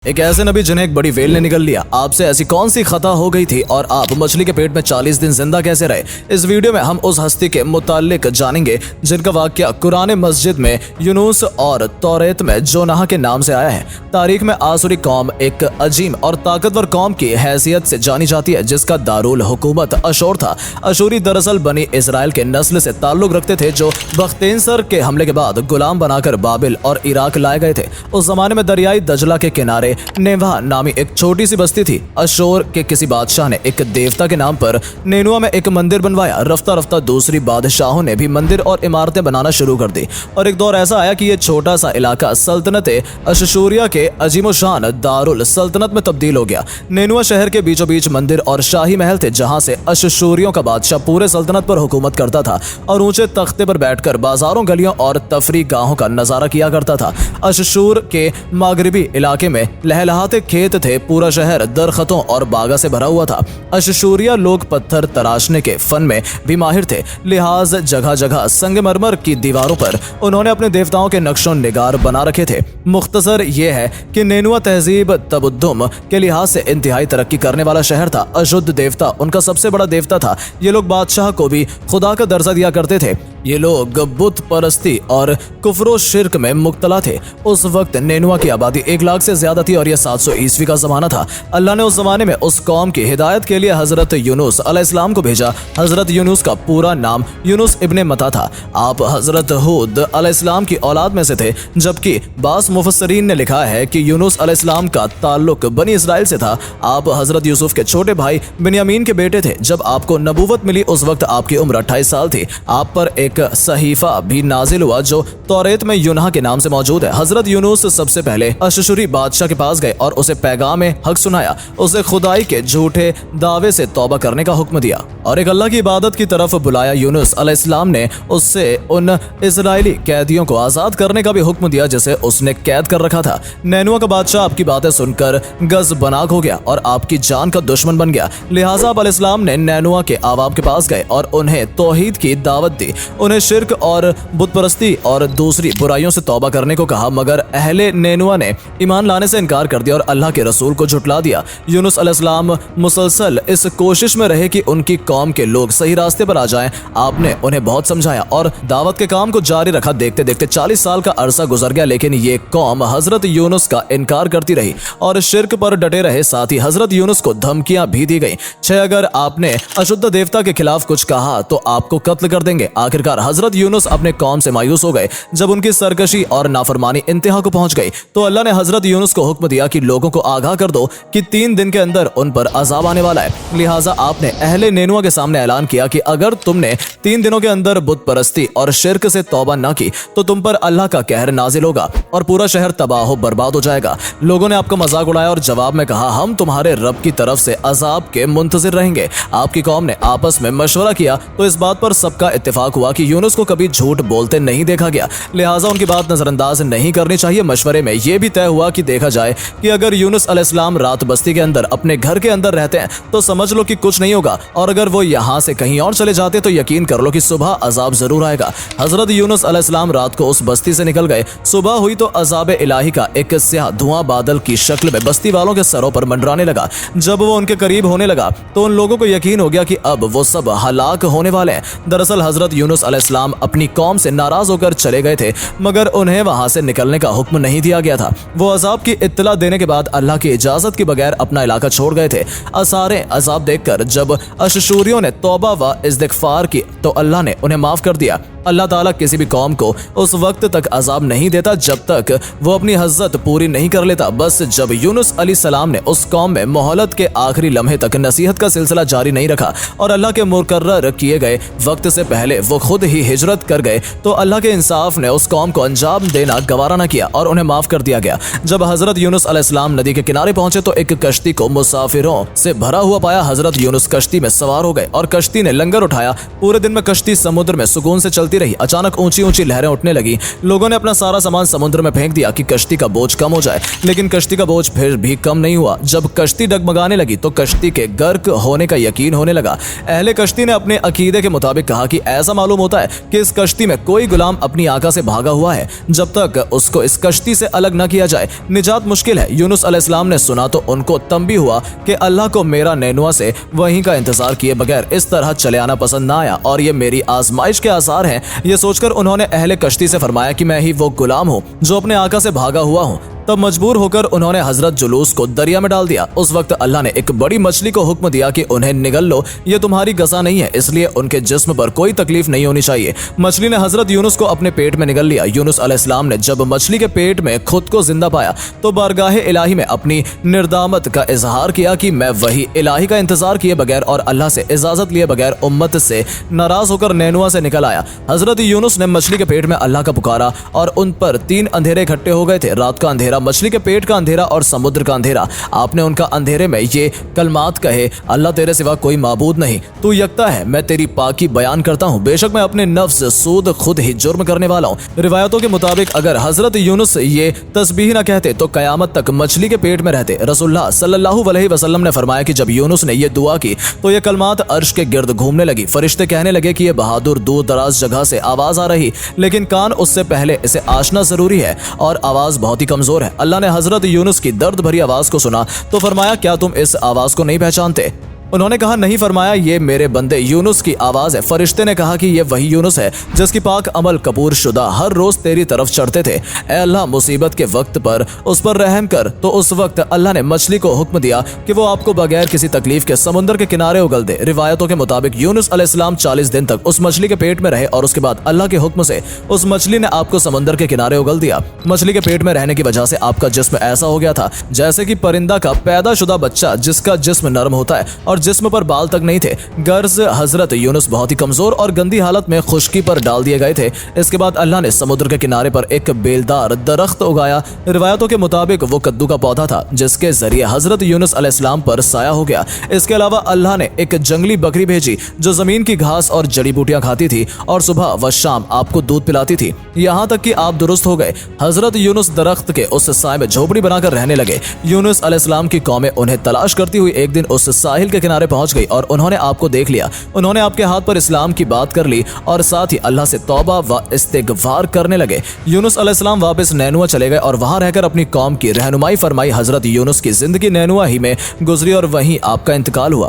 एक ऐसे नबी जिन्हें एक बड़ी वेल ने निगल लिया। आपसे ऐसी कौन सी खता हो गई थी और आप मछली के पेट में 40 दिन जिंदा कैसे रहे? इस वीडियो में हम उस हस्ती के मुताल्लिक जानेंगे जिनका वाकया कुरान मस्जिद में यूनुस और तौरेत में जोनाह के नाम से आया है। तारीख में आसुरी कौम एक अजीम और ताकतवर कौम की हैसियत से जानी जाती है जिसका दारुल हुकूमत अशूर था। अशूरी दरअसल बनी इसराइल के नस्ल से ताल्लुक रखते थे जो बख्तियार के हमले के बाद गुलाम बनाकर बाबिल और इराक लाए गए थे। उस जमाने में दरियाई दजला के किनारे नेवा नामी एक छोटी सी बस्ती थी। अशूर के किसी बादशाह ने एक देवता के नाम पर नेनुआ में एक मंदिर बनवाया। रफ्ता रफ्ता दूसरी बादशाहों ने भी मंदिर और इमारतें बनाना शुरू कर दी और एक दौर ऐसा आया कि ये छोटा सा इलाका सल्तनत अशशूरिया के अजीमोशान दारुल सल्तनत में तब्दील हो गया। नेनुआ शहर के बीचों बीच मंदिर और शाही महल थे जहां से अशशूरियों का बादशाह पूरे सल्तनत पर हुकूमत करता था और ऊंचे तख्ते पर बैठकर बाजारों, गलियों और तफरी गाहों का नजारा किया करता था। अशशूर के मागरिबी इलाके में लहलहाते खेत थे। पूरा शहर दरख्तों और बागा से भरा हुआ था। अशशूरिया लोग पत्थर तराशने के फन में भी माहिर थे। लिहाज जगह जगह संगमरमर की दीवारों पर उन्होंने अपने देवताओं के नक्शों निगार बना रखे थे। मुख्तसर ये है कि नेनुआ तहजीब तबद्दुम के लिहाज से इंतहाई तरक्की करने वाला शहर था। अशुद्ध देवता उनका सबसे बड़ा देवता था। ये लोग बादशाह को भी खुदा का दर्जा दिया करते थे। ये लोग बुत परस्ती और कुफरो शिर्क में मुब्तला थे। उस वक्त नेनुआ की आबादी 1 लाख से ज्यादा थी और यह 700 ईस्वी का जमाना था। अल्लाह ने उस जमाने में उस कौम की हिदायत के लिए हजरत यूनुस अलैहिस्सलाम को भेजा। हजरत यूनुस का पूरा नाम यूनुस इब्ने मता था। आप हजरत हूद अलैहिस्सलाम की औलाद में से थे, जबकि बास मुफस्सरीन ने लिखा है कि यूनुस अलैहिस्सलाम का ताल्लुक बनी इसराइल से था। आप हजरत यूसुफ के छोटे भाई बिन्यामीन के बेटे थे। जब आपको नबूवत मिली उस वक्त आपकी उम्र 28 साल थी। आप पर एक सहीफा भी नाजिल हुआ जो तौरेत में यूनाह के नाम से मौजूद है। हजरत यूनुस सबसे पहले अशशूरी बादशाह के पास गए और उसे पैगाम हक सुनाया। उसे खुदाई के झूठे दावे से तौबा करने का हुक्म दिया और एक अल्लाह की इबादत की तरफ बुलाया। यूनुस अलैहिस्सलाम ने उससे उन इजरायली कैदियों को आजाद करने का भी हुक्म दिया जिसे उसने कैद कर रखा था। नैनुआ का बादशाह आपकी बातें सुनकर गज़बनाक हो गया और आपकी जान का दुश्मन बन गया। लिहाजा आप अलैहिस्सलाम ने नैनुआ के आवाब के पास गए और उन्हें तौहीद की दावत दी। उन्हें शिर्क और बुतपरस्ती और दूसरी बुराइयों से तौबा करने को कहा, मगर अहले नेनुआ ने ईमान लाने से इनकार कर दिया और अल्लाह के रसूल को झुटला दिया। यूनुस अलैहिस्सलाम मुसलसल इस कोशिश में रहे कि उनकी कौम के लोग सही रास्ते पर आ जाएं। आपने उन्हें बहुत समझाया और दावत के काम को जारी रखा। देखते देखते 40 साल का अरसा गुजर गया, लेकिन ये कौम हजरत यूनुस का इनकार करती रही और शिर्क पर डटे रहे। साथ ही हजरत यूनुस को धमकियां भी दी गई। अगर आपने अशुद्ध देवता के खिलाफ कुछ कहा तो आपको कत्ल कर देंगे। आखिरकार हजरत यूनुस अपने कौम से मायूस हो गए। जब उनकी सरकशी और नाफरमानी इंतहा को पहुंच गई तो अल्लाह ने हजरत यूनुस को हुक्म दिया कि लोगों को आगाह कर दो कि 3 दिन के अंदर उन पर अजाब आने वाला है। लिहाजा आपने अहले नेनुआ के सामने ऐलान किया कि अगर तुमने 3 दिनों के अंदर बुत परस्ती और शिर्क से तौबा न की तो तुम पर अल्लाह का कहर नाजिल होगा और पूरा शहर तबाह बर्बाद हो जाएगा। लोगों ने आपका मजाक उड़ाया और जवाब में कहा, हम तुम्हारे रब की तरफ से अजाब के मुंतजिर रहेंगे। आपकी कौम ने आपस में मशवरा किया तो इस बात पर सबका इत्तेफाक हुआ कि यूनुस को कभी झूठ बोलते नहीं देखा गया, लिहाजा उनकी बात नजरअंदाज नहीं करनी चाहिए। मशवरे में यह भी तय हुआ कि देखा जाए कि अगर यूनुस अलैहिस्सलाम रात बस्ती के अंदर अपने घर के अंदर रहते हैं तो समझ लो कि कुछ नहीं होगा, और अगर वो यहाँ से कहीं और चले जाते तो यकीन कर लो कि सुबह अजाब जरूर आएगा। हजरत यूनुस अलैहिस्सलाम रात को उस बस्ती से निकल गए। सुबह हुई तो अजाब इलाही का एक स्याह धुआं बादल की शक्ल में बस्ती वालों के सरों पर मंडराने लगा। जब वो उनके करीब होने लगा तो उन लोगों को यकीन हो गया कि अब वो सब हलाक होने वाले हैं। दरअसल हजरत यूनुस अलैहिस्सलाम अपनी कौम से नाराज होकर चले गए थे, मगर उन्हें वहां से निकलने का हुक्म नहीं दिया गया था। वो अजाब की इत्तला देने के बाद अल्लाह की इजाजत के बगैर अपना इलाका छोड़ गए थे। असारे अजाब देखकर जब अशशूरियों ने तौबा व इस्तिग़फ़ार की तो अल्लाह ने उन्हें माफ कर दिया। अल्लाह ताला किसी भी कौम को उस वक्त तक अजाब नहीं देता जब तक वो अपनी हज़्ज़त पूरी नहीं कर लेता। बस जब यूनुस अलैहिस्सलाम ने उस कौम में मोहलत के आखिरी लम्हे तक नसीहत का सिलसिला जारी नहीं रखा और अल्लाह के मुकर्रर किए गए वक्त से पहले वो खुद ही हिजरत कर गए तो अल्लाह के इंसाफ ने उस कौम को अंजाम देना गवारा न किया और उन्हें माफ कर दिया गया। जब हजरत यूनुस अलैहिस्सलाम नदी के किनारे पहुंचे तो एक कश्ती को मुसाफिरों से भरा हुआ पाया। हजरत यूनुस कश्ती में सवार हो गए और कश्ती ने लंगर उठाया। पूरे दिन में कश्ती समुद्र में सुकून से चलती रही। अचानक ऊंची ऊंची लहरें उठने लगी। लोगों ने अपना सारा सामान समुद्र में फेंक दिया कि कश्ती का बोझ कम हो जाए, लेकिन कश्ती का बोझ फिर भी कम नहीं हुआ। जब कश्ती डगमगाने लगी तो कश्ती के गर्क होने का यकीन होने लगा। अहले कश्ती ने अपने अकीदे के मुताबिक कहा कि ऐसा मालूम होता है कि इस कश्ती में कोई गुलाम अपनी आका से भागा हुआ है। जब तक उसको इस कश्ती से अलग न किया जाए निजात मुश्किल है। यूनुस अलैहिस्सलाम ने सुना तो उनको तंबी हुआ कि अल्लाह को मेरा नैनुआ से वहीं का इंतजार किए बगैर इस तरह चले आना पसंद ना आया और ये मेरी आजमाइश के आसार हैं। ये सोचकर उन्होंने अहले कश्ती से फरमाया कि मैं ही वो गुलाम हूँ जो अपने आका से भागा हुआ हूँ। तब मजबूर होकर उन्होंने हजरत जुलूस को दरिया में डाल दिया। उस वक्त अल्लाह ने एक बड़ी मछली को हुक्म दिया कि उन्हें निगल लो, ये तुम्हारी गजा नहीं है, इसलिए उनके जिस्म पर कोई तकलीफ नहीं होनी चाहिए। मछली ने हजरत यूनुस को अपने पेट में निगल लिया। यूनुस अलैहिस्सलाम ने जब मछली के पेट में खुद को जिंदा पाया तो बारगाह इलाही में अपनी निर्दामत का इजहार किया कि मैं वही इलाही का इंतजार किए बगैर और अल्लाह से इजाजत लिए बगैर उम्मत से नाराज होकर नैनुआ से निकल आया। हजरत यूनुस ने मछली के पेट में अल्लाह का पुकारा और उन पर 3 अंधेरे इकट्ठे हो गए थे, रात का अंधेरा, मछली के पेट का अंधेरा और समुद्र का अंधेरा। आपने उनका अंधेरे में ये कलमात कहे, अल्लाह तेरे सिवा कोई माबूद नहीं, तू यकता है, मैं तेरी पाकी बयान करता हूँ, बेशक मैं अपने नफ्स सूद खुद ही जुर्म करने वाला हूँ। रिवायतों के मुताबिक अगर हजरत यूनुस ये तस्बीह न कहते तो कयामत तक मछली के पेट में रहते। रसूलुल्लाह सल्लल्लाहु अलैहि वसल्लम ने फरमाया कि जब यूनुस ने ये दुआ की तो ये कलमात अर्श के गिर्द घूमने लगी। फरिश्ते कहने लगे कि ये बहादुर दूर दराज जगह से आवाज आ रही, लेकिन कान उससे पहले इसे आशना जरूरी है और आवाज बहुत ही कमजोर है। अल्लाह ने हजरत यूनुस की दर्द भरी आवाज को सुना तो फरमाया, क्या तुम इस आवाज को नहीं पहचानते? उन्होंने कहा, नहीं। फरमाया, ये मेरे बंदे यूनुस की आवाज है। फरिश्ते ने कहा कि ये वही यूनुस है जिसकी पाक अमल कपूर शुदा हर रोज तेरी तरफ चढ़ते थे। ए अल्लाह, मुसीबत के वक्त पर उस पर रहम कर। तो उस वक्त अल्लाह ने मछली को हुक्म दिया कि वो आपको बगैर किसी तकलीफ के समुद्र के किनारे उगल दे। रिवायतों के मुताबिक यूनुस अलैहिस्सलाम 40 दिन तक उस मछली के पेट में रहे और उसके बाद अल्लाह के हुक्म से उस मछली ने आपको समुद्र के किनारे उगल दिया। मछली के पेट में रहने की वजह से आपका जिस्म ऐसा हो गया था जैसे कि परिंदा का पैदा शुदा बच्चा जिसका जिस्म नरम होता है और जिस्म पर बाल तक नहीं थे। गर्ज हजरत यूनुस बहुत ही कमजोर और गंदी हालत में खुश्की पर डाल दिए गए थे। इसके बाद अल्लाह ने समुद्र के किनारे पर एक बेलदार दरख्त उगाया। रिवायतों के मुताबिक वो कद्दू का पौधा था जिसके जरिए हजरत यूनुस अलैहिस्सलाम पर साया हो गया। इसके अलावा अल्लाह ने एक जंगली बकरी भेजी जो जमीन की घास और जड़ी बूटियां खाती थी और सुबह व शाम आपको दूध पिलाती थी, यहाँ तक कि आप दुरुस्त हो गए। हजरत यूनुस दरख्त के उस साए में झोपड़ी बनाकर रहने लगे। यूनुस अलैहिस्सलाम की कौमें उन्हें तलाश करती हुई एक दिन उस साहिल के किनारे पहुंच गई और उन्होंने आपको देख लिया। उन्होंने आपके हाथ पर इस्लाम की बात कर ली और साथ ही अल्लाह से तौबा व इस्तिगफार करने लगे। यूनुस अलैहिस्सलाम वापस नैनुआ चले गए और वहां रहकर अपनी कौम की रहनुमाई फरमाई। हजरत यूनुस की जिंदगी नैनुआ ही में गुजरी और वहीं आपका इंतकाल हुआ।